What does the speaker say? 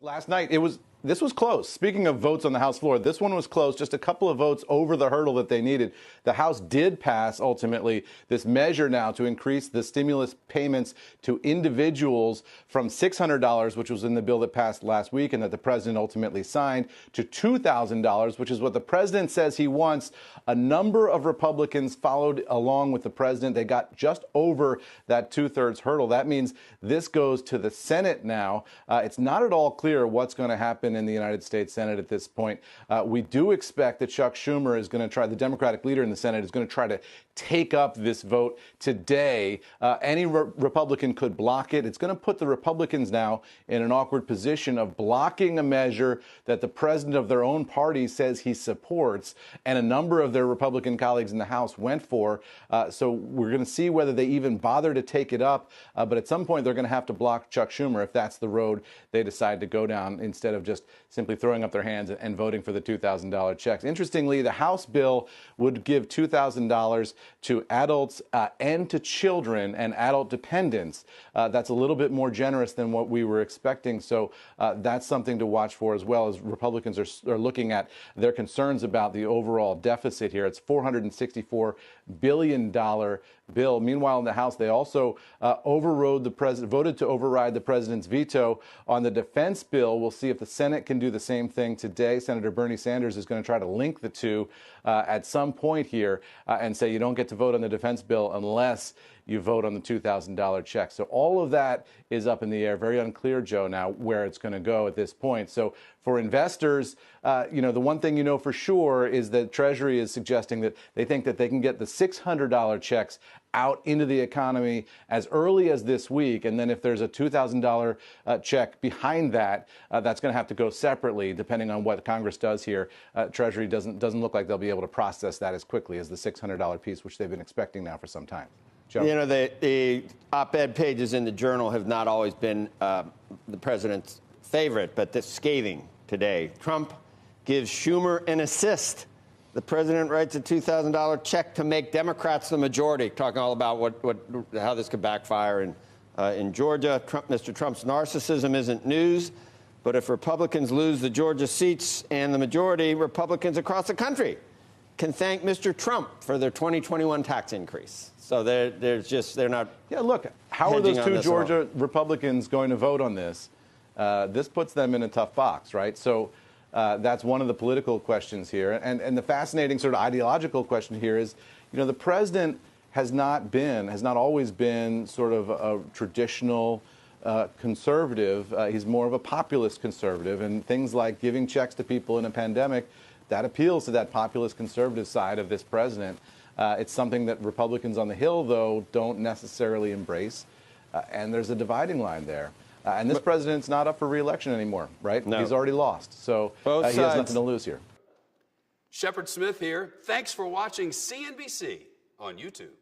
Last night, this was close. Speaking of votes on the House floor, this one was close, just a couple of votes over the hurdle that they needed. The House did pass, ultimately, this measure now to increase the stimulus payments to individuals from $600, which was in the bill that passed last week and that the president ultimately signed, to $2,000, which is what the president says he wants. A number of Republicans followed along with the president. They got just over that two-thirds hurdle. That means this goes to the Senate now. It's not at all clear what's going to happen in the United States Senate at this point. We do expect that Chuck Schumer is going to try, the Democratic leader in the Senate is going to try to take up this vote today. Any Republican could block it. It's going to put the Republicans now in an awkward position of blocking a measure that the president of their own party says he supports, and a number of their Republican colleagues in the House went for. So we're going to see whether they even bother to take it up. But at some point, they're going to have to block Chuck Schumer if that's the road they decide to go down, instead of just simply throwing up their hands and voting for the $2,000 checks. Interestingly, the House bill would give $2,000 to adults and to children and adult dependents. That's a little bit more generous than what we were expecting. So that's something to watch for, as well as Republicans are looking at their concerns about the overall deficit here. It's $464 billion bill. Meanwhile, in the House, they also voted to override the president's veto on the defense bill. We'll see if the Senate can do the same thing today. Senator Bernie Sanders is going to try to link the two at some point here and say you don't get to vote on the defense bill unless you vote on the $2,000 check. So all of that is up in the air. Very unclear, Joe, now where it's going to go at this point. So for investors, the one thing you know for sure is that Treasury is suggesting that they think that they can get the $600 checks out into the economy as early as this week. And then if there's a $2,000 check behind that, that's going to have to go separately, depending on what Congress does here. Treasury doesn't look like they'll be able to process that as quickly as the $600 piece, which they've been expecting now for some time. Joe. You know, the op-ed pages in the Journal have not always been the president's favorite, but this scathing today. Trump gives Schumer an assist. The president writes a $2,000 check to make Democrats the majority, talking all about how this could backfire in Georgia. Mr. Trump's narcissism isn't news, but if Republicans lose the Georgia seats and the majority, Republicans across the country can thank Mr. Trump for their 2021 tax increase. So they're not. Yeah, look, how are those two Georgia Republicans going to vote on this? This puts them in a tough box, right? So that's one of the political questions here. And the fascinating sort of ideological question here is, the president has not always been sort of a traditional conservative. He's more of a populist conservative, and things like giving checks to people in a pandemic, that appeals to that populist conservative side of this president. It's something that Republicans on the Hill, though, don't necessarily embrace. And there's a dividing line there. And this president's not up for re-election anymore, right? No. He's already lost. So he has nothing to lose here. Shepard Smith here. Thanks for watching CNBC on YouTube.